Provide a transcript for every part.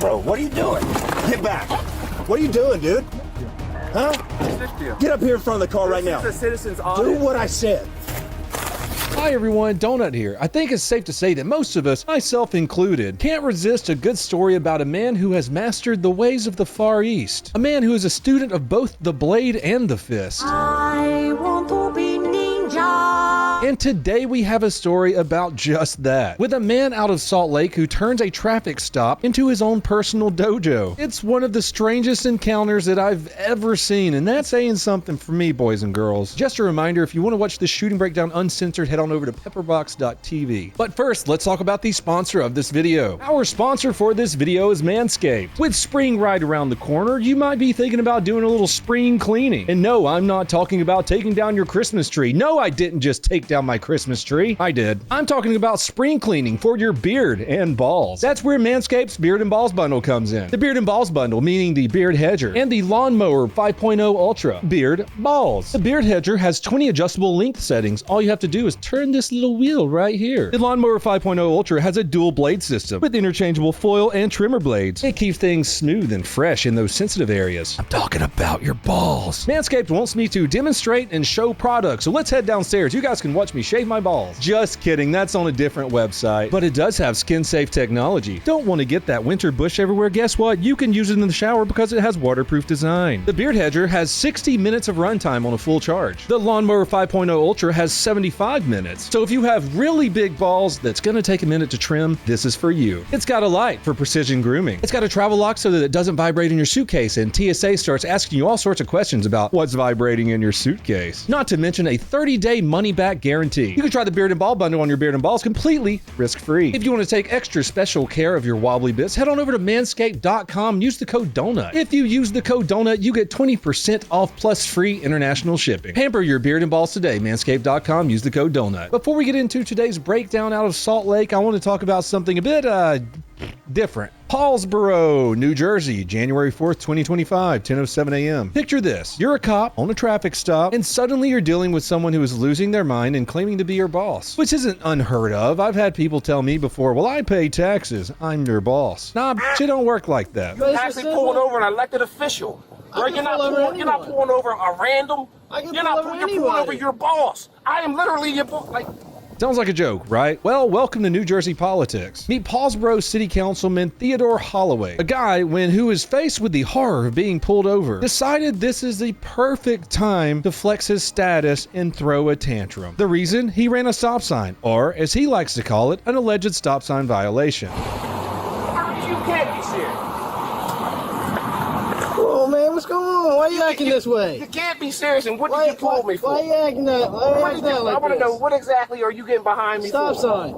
Bro, what are you doing? Get back. What are you doing, dude? Huh? Get up here in front of the car right now. This is a citizen's audit. Do what I said. Hi everyone, Donut here. I think it's safe to say that most of us, myself included, can't resist a good story about a man who has mastered the ways of the Far East. A man who is a student of both the blade and the fist. I want to be ninja. And today we have a story about just that, with a man out of Salt Lake who turns a traffic stop into his own personal dojo. It's one of the strangest encounters that I've ever seen, and that's saying something for me, boys and girls. Just a reminder, if you want to watch this shooting breakdown uncensored, head on over to pepperbox.tv. But first, let's talk about the sponsor of this video. Our sponsor for this video is Manscaped. With spring right around the corner, you might be thinking about doing a little spring cleaning. And no, I'm not talking about taking down your Christmas tree. No, I didn't just take down my Christmas tree. I did. I'm talking about spring cleaning for your beard and balls. That's where Manscaped's Beard and Balls Bundle comes in. The Beard and Balls Bundle, meaning the Beard Hedger, and the Lawnmower 5.0 Ultra Beard Balls. The Beard Hedger has 20 adjustable length settings. All you have to do is turn this little wheel right here. The Lawnmower 5.0 Ultra has a dual blade system with interchangeable foil and trimmer blades. It keeps things smooth and fresh in those sensitive areas. I'm talking about your balls. Manscaped wants me to demonstrate and show products, so let's head downstairs. You guys can watch me shave my balls. Just kidding, that's on a different website. But it does have skin-safe technology. Don't want to get that winter bush everywhere? Guess what? You can use it in the shower because it has waterproof design. The Beard Hedger has 60 minutes of runtime on a full charge. The Lawnmower 5.0 Ultra has 75 minutes. So if you have really big balls that's gonna take a minute to trim, this is for you. It's got a light for precision grooming. It's got a travel lock so that it doesn't vibrate in your suitcase, and TSA starts asking you all sorts of questions about what's vibrating in your suitcase. Not to mention a 30-day money-back guarantee. You can try the Beard and Ball Bundle on your beard and balls completely risk-free. If you want to take extra special care of your wobbly bits, head on over to manscaped.com and use the code DONUT. If you use the code DONUT, you get 20% off plus free international shipping. Pamper your beard and balls today. Manscaped.com, use the code DONUT. Before we get into today's breakdown out of Salt Lake, I want to talk about something a bit, different. Paulsboro, New Jersey, January 4th, 2025, 10:07 a.m. Picture this. You're a cop on a traffic stop, and suddenly you're dealing with someone who is losing their mind and claiming to be your boss, which isn't unheard of. I've had people tell me before, well, I pay taxes. I'm your boss. Nah, it don't work like that. You're actually pulling over an elected official. Right? You're not pulling over a random. You're pulling over your boss. I am literally your boss. Like. Sounds like a joke, right? Well, welcome to New Jersey politics. Meet Paulsboro City Councilman Theodore Holloway, a guy who is faced with the horror of being pulled over, decided this is the perfect time to flex his status and throw a tantrum. The reason? He ran a stop sign, or as he likes to call it, an alleged stop sign violation. You can't be serious. Oh man, what's going on? Why you acting this way? You can't be serious. And what did you pull me for? Why you acting that? I want to know, what exactly are you getting behind me Stop for? sign.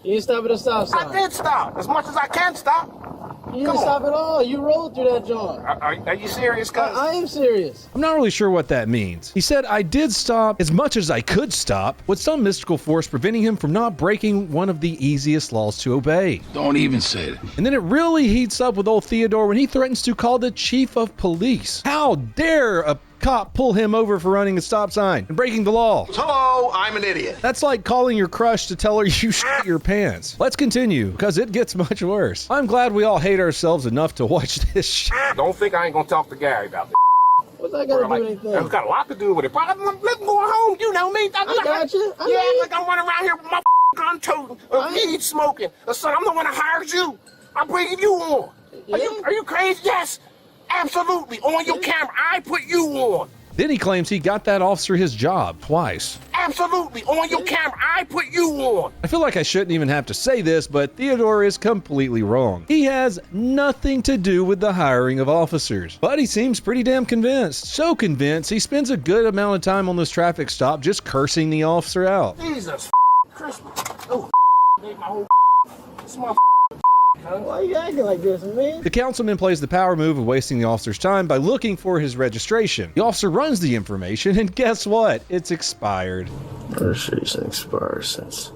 You didn't stop at a stop sign. I did stop as much as I can stop. You didn't stop at all. You rolled through that joint. Are you serious, cuz? I am serious. I'm not really sure what that means. He said, I did stop as much as I could stop, with some mystical force preventing him from not breaking one of the easiest laws to obey. Don't even say it. And then it really heats up with old Theodore when he threatens to call the chief of police. How dare a cop pull him over for running a stop sign and breaking the law? Hello, I'm an idiot. That's like calling your crush to tell her you shit your pants. Let's continue, because it gets much worse. I'm glad we all hate ourselves enough to watch this shit. Don't think I ain't gonna talk to Gary about this. What's that got to do with anything? It's got a lot to do with it. But I'm going home. You know me. I got you. Like I'm running around here with my gun toting, weed smoking. Son, I'm the one that hired you. I'm bringing you on. Are you crazy? Yes. Absolutely. On your camera. I put you on. Then he claims he got that officer his job twice. Absolutely. On your camera. I put you on. I feel like I shouldn't even have to say this, but Theodore is completely wrong. He has nothing to do with the hiring of officers. But he seems pretty damn convinced. So convinced, he spends a good amount of time on this traffic stop just cursing the officer out. Jesus Christmas. Oh, made my whole it's my Why you acting like this, man? The councilman plays the power move of wasting the officer's time by looking for his registration. The officer runs the information, and guess what? It's expired. Registration expired since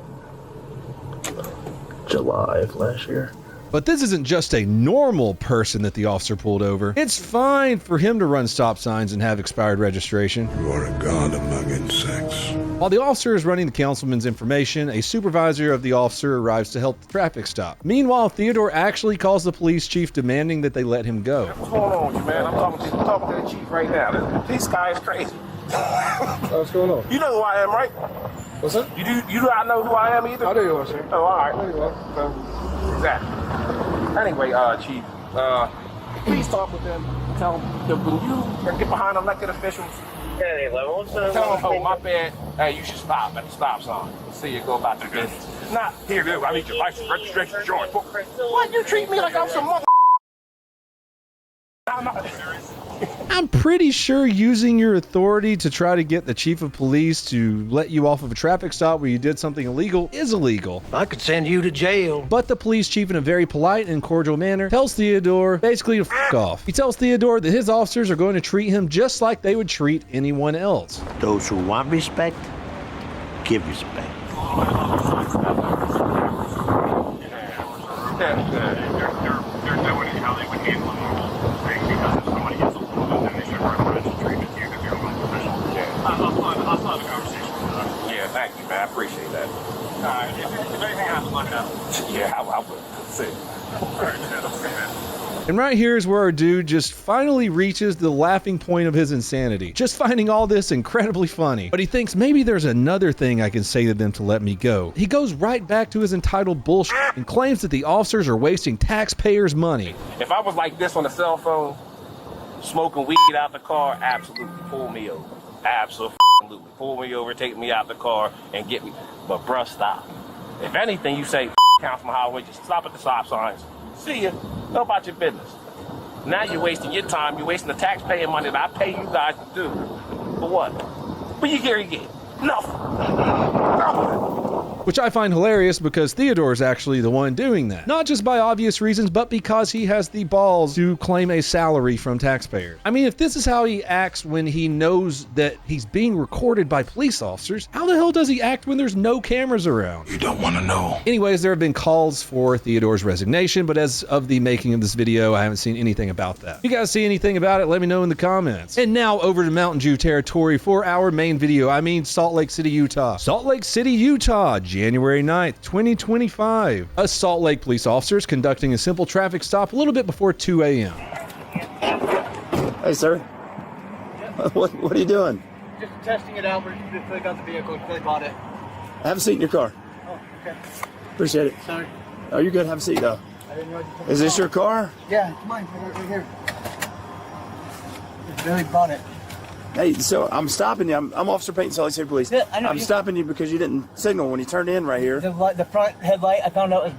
July of last year. But this isn't just a normal person that the officer pulled over. It's fine for him to run stop signs and have expired registration. You are a god among insects. While the officer is running the councilman's information, a supervisor of the officer arrives to help the traffic stop. Meanwhile, Theodore actually calls the police chief demanding that they let him go. What's going on with you, man? I'm talking to the chief right now. This guy is crazy. What's going on? You know who I am, right? What's that? You do not know who I am either? I do, sir. Oh, all right. I do, So, exactly. Anyway, chief, please talk with them. Tell them that when you get behind elected officials, tell them, oh, my bad. Hey, you should stop at the stop sign. See you go about your business. Not here, dude. I need your license, registration, insurance. Why you treat me like I'm some mother? I'm pretty sure using your authority to try to get the chief of police to let you off of a traffic stop where you did something illegal is illegal. I could send you to jail. But the police chief, in a very polite and cordial manner, tells Theodore basically to f*** off. He tells Theodore that his officers are going to treat him just like they would treat anyone else. Those who want respect, give respect. There's no way how they would handle a normal thing because if somebody gets a hold of them, then they should recommend to treat with you because you're a professional. Yeah. I'll have a conversation with them. Yeah, thank you, man. I appreciate that. All right. If anything happens, let me know. Yeah, I will. See. All right, man. Okay, man. And right here is where our dude just finally reaches the laughing point of his insanity. Just finding all this incredibly funny. But he thinks maybe there's another thing I can say to them to let me go. He goes right back to his entitled bullshit and claims that the officers are wasting taxpayers' money. If I was like this on the cell phone, smoking weed out the car, absolutely pull me over. Absolutely pull me over, take me out the car, and get me. But bruh, stop. If anything, you say, Councilman Holloway, just stop at the stop signs. See ya. Go about your business. Now you're wasting your time. You're wasting the taxpayer money that I pay you guys to do. For what? What you get? Nothing. Which I find hilarious because Theodore is actually the one doing that. Not just by obvious reasons, but because he has the balls to claim a salary from taxpayers. I mean, if this is how he acts when he knows that he's being recorded by police officers, how the hell does he act when there's no cameras around? You don't want to know. Anyways, there have been calls for Theodore's resignation, but as of the making of this video, I haven't seen anything about that. If you guys see anything about it, let me know in the comments. And now over to Mountain Dew territory for our main video. I mean, Salt Lake City, Utah. Salt Lake City, Utah, January 9th, 2025. A Salt Lake police officers conducting a simple traffic stop a little bit before 2 a.m. Hey, sir. What are you doing? Just testing it out. We got the vehicle. They bought it. Have a seat in your car. Oh, okay. Appreciate it. Sorry. Oh, you're good. Have a seat, though. I didn't know you took Is it this off. your car? Yeah, it's mine. Right here. Billy bought it. Hey, so I'm stopping you. I'm Officer Peyton, Salt Lake City Police. Yeah, I know. I'm stopping you because you didn't signal when you turned in right here. The front headlight I found out is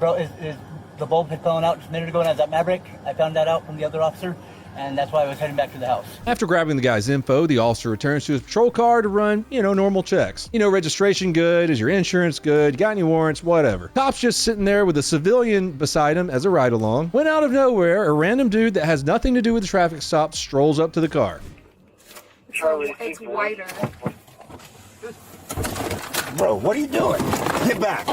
the bulb had fallen out just a minute ago, and I was at Maverick. I found that out from the other officer, and that's why I was heading back to the house. After grabbing the guy's info, the officer returns to his patrol car to run, normal checks. Registration good? Is your insurance good? You got any warrants? Whatever. Cop's just sitting there with a civilian beside him as a ride-along. When out of nowhere, a random dude that has nothing to do with the traffic stop strolls up to the car. It's whiter. Bro, what are you doing? Get back.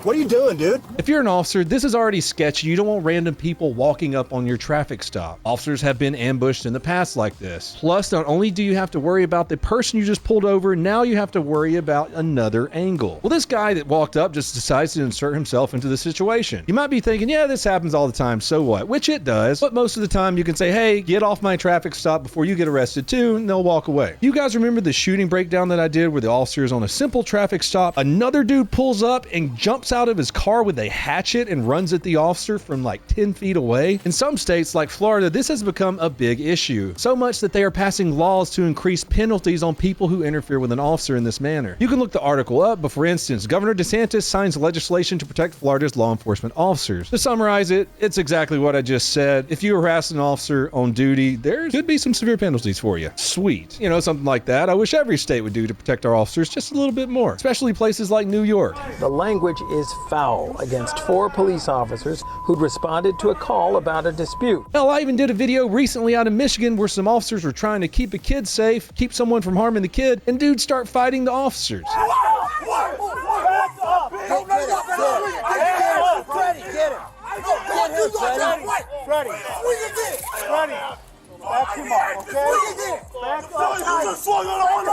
What are you doing, dude? If you're an officer, this is already sketchy. You don't want random people walking up on your traffic stop. Officers have been ambushed in the past like this. Plus, not only do you have to worry about the person you just pulled over, now you have to worry about another angle. Well, this guy that walked up just decides to insert himself into the situation. You might be thinking, yeah, this happens all the time, so what? Which it does, but most of the time you can say, hey, get off my traffic stop before you get arrested too, and they'll walk away. You guys remember the shooting breakdown that I did where the officer is on a simple traffic stop, another dude pulls up and jumps out of his car with a hatchet and runs at the officer from like 10 feet away? In some states like Florida, this has become a big issue, so much that they are passing laws to increase penalties on people who interfere with an officer in this manner. You can look the article up, but for instance, Governor DeSantis signs legislation to protect Florida's law enforcement officers. To summarize it, it's exactly what I just said. If you harass an officer on duty, there could be some severe penalties for you. Sweet. Something like that. I wish every state would do to protect our officers just a little bit more, especially places like New York. The language is foul against 4 police officers who'd responded to a call about a dispute. Hell, I even did a video recently out of Michigan where some officers were trying to keep a kid safe, keep someone from harming the kid, and dudes start fighting the officers.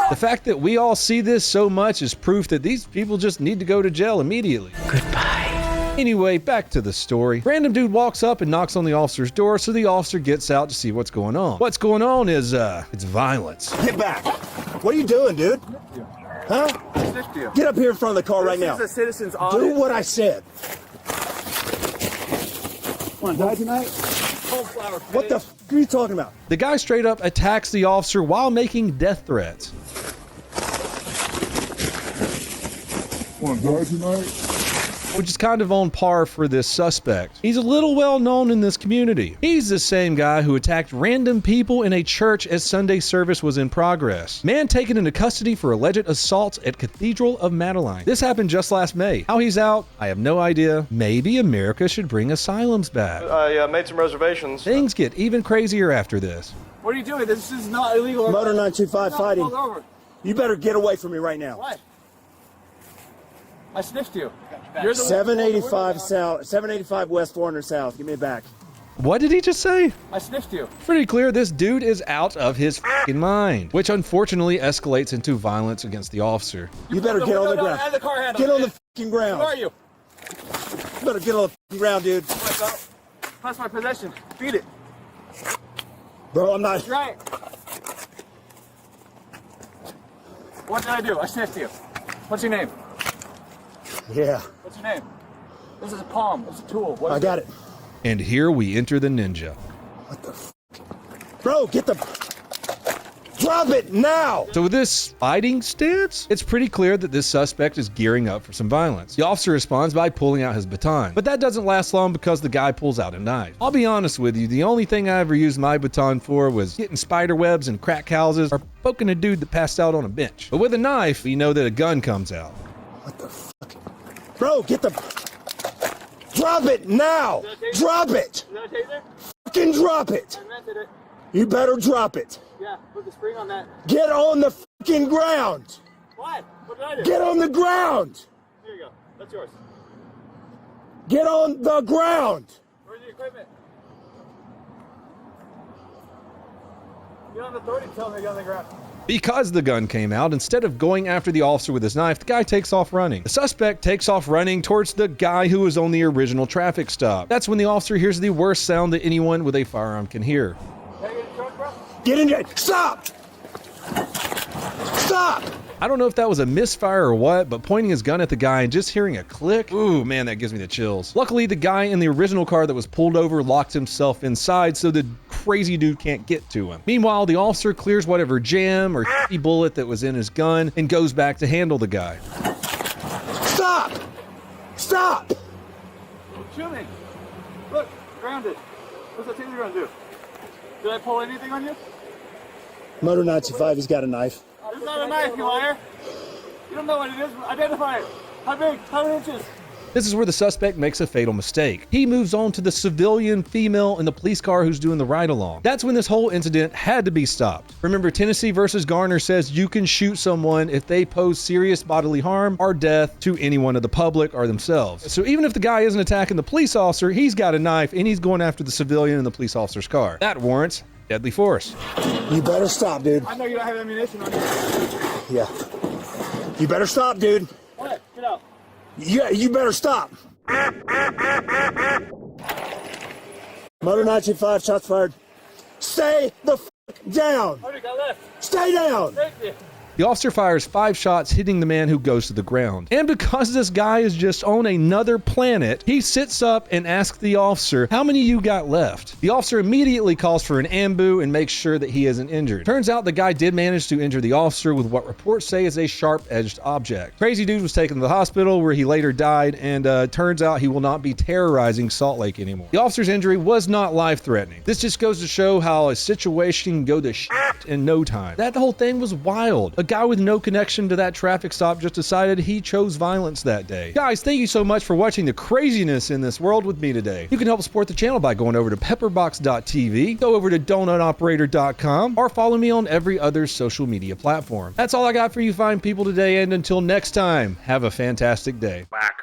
The fact that we all see this so much is proof that these people just need to go to jail immediately. Goodbye. Anyway, back to the story. Random dude walks up and knocks on the officer's door, so the officer gets out to see what's going on. What's going on is, it's violence. Get back. What are you doing, dude? Huh? Get up here in front of the car right now. This is a citizen's audit. Do what I said. Want to die tonight? What the f are you talking about? The guy straight up attacks the officer while making death threats. Want to die tonight? Which is kind of on par for this suspect. He's a little well known in this community. He's the same guy who attacked random people in a church as Sunday service was in progress. Man taken into custody for alleged assaults at Cathedral of Madeleine. This happened just last May. How he's out, I have no idea. Maybe America should bring asylums back. I made some reservations. Things get even crazier after this. What are you doing? This is not illegal. Motor 925 fighting. You better get away from me right now. What? I sniffed you. 785 South, 785 West 400 South. Give me it back. What did he just say? I sniffed you. Pretty clear this dude is out of his f***ing mind, which unfortunately escalates into violence against the officer. You better get on the ground. Add the car handle. Get on the f***ing ground. Who are you? You better get on the f***ing ground, dude. That's my possession. Beat it. Bro, I'm not. That's right. What did I do? I sniffed you. What's your name? Yeah. What's your name? This is a palm. It's a tool. What I got it. And here we enter the ninja. What the f? Bro, get the. Drop it now! So with this fighting stance, it's pretty clear that this suspect is gearing up for some violence. The officer responds by pulling out his baton, but that doesn't last long because the guy pulls out a knife. I'll be honest with you, the only thing I ever used my baton for was getting spider webs in crack houses or poking a dude that passed out on a bench. But with a knife, you know that a gun comes out. What the fuck? Bro, get the. Drop it now! Drop it! Fucking drop it! You better drop it. Yeah, put the spring on that. Get on the fucking ground! What? What did I do? Get on the ground! Here you go. That's yours. Get on the ground! Where's the equipment? You don't have authority to tell me to get on the ground. Because the gun came out, instead of going after the officer with his knife, the guy takes off running. The suspect takes off running towards the guy who was on the original traffic stop. That's when the officer hears the worst sound that anyone with a firearm can hear. Can I get a truck, bro? Get in there! Stop! Stop! I don't know if that was a misfire or what, but pointing his gun at the guy and just hearing a click, ooh man, that gives me the chills. Luckily, the guy in the original car that was pulled over locked himself inside so the crazy dude can't get to him. Meanwhile, the officer clears whatever jam or bullet that was in his gun and goes back to handle the guy. Stop! Stop! Shoot me. Look, grounded. What's that thing you're gonna do? Did I pull anything on you? Motor 925, he's got a knife. It's not a knife, you liar. You don't know what it is. Identify it. How big? How many inches? This is where the suspect makes a fatal mistake. He moves on to the civilian female in the police car who's doing the ride-along. That's when this whole incident had to be stopped. Remember, Tennessee versus Garner says you can shoot someone if they pose serious bodily harm or death to anyone of the public or themselves. So even if the guy isn't attacking the police officer, he's got a knife and he's going after the civilian in the police officer's car. That warrants deadly force. You better stop, dude. I know you don't have ammunition on you. Yeah. You better stop, dude. What? Get out. Yeah, you better stop. Motor 925, shots fired. Stay the f down. How many got left? Stay down. Thank you. The officer fires 5 shots, hitting the man who goes to the ground. And because this guy is just on another planet, he sits up and asks the officer, how many you got left? The officer immediately calls for an ambu and makes sure that he isn't injured. Turns out the guy did manage to injure the officer with what reports say is a sharp-edged object. Crazy dude was taken to the hospital where he later died, and turns out he will not be terrorizing Salt Lake anymore. The officer's injury was not life-threatening. This just goes to show how a situation can go to shit in no time. That whole thing was wild. A guy with no connection to that traffic stop just decided he chose violence that day. Guys, thank you so much for watching the craziness in this world with me today. You can help support the channel by going over to pepperbox.tv, go over to donutoperator.com, or follow me on every other social media platform. That's all I got for you fine people today, and until next time, have a fantastic day. Whack.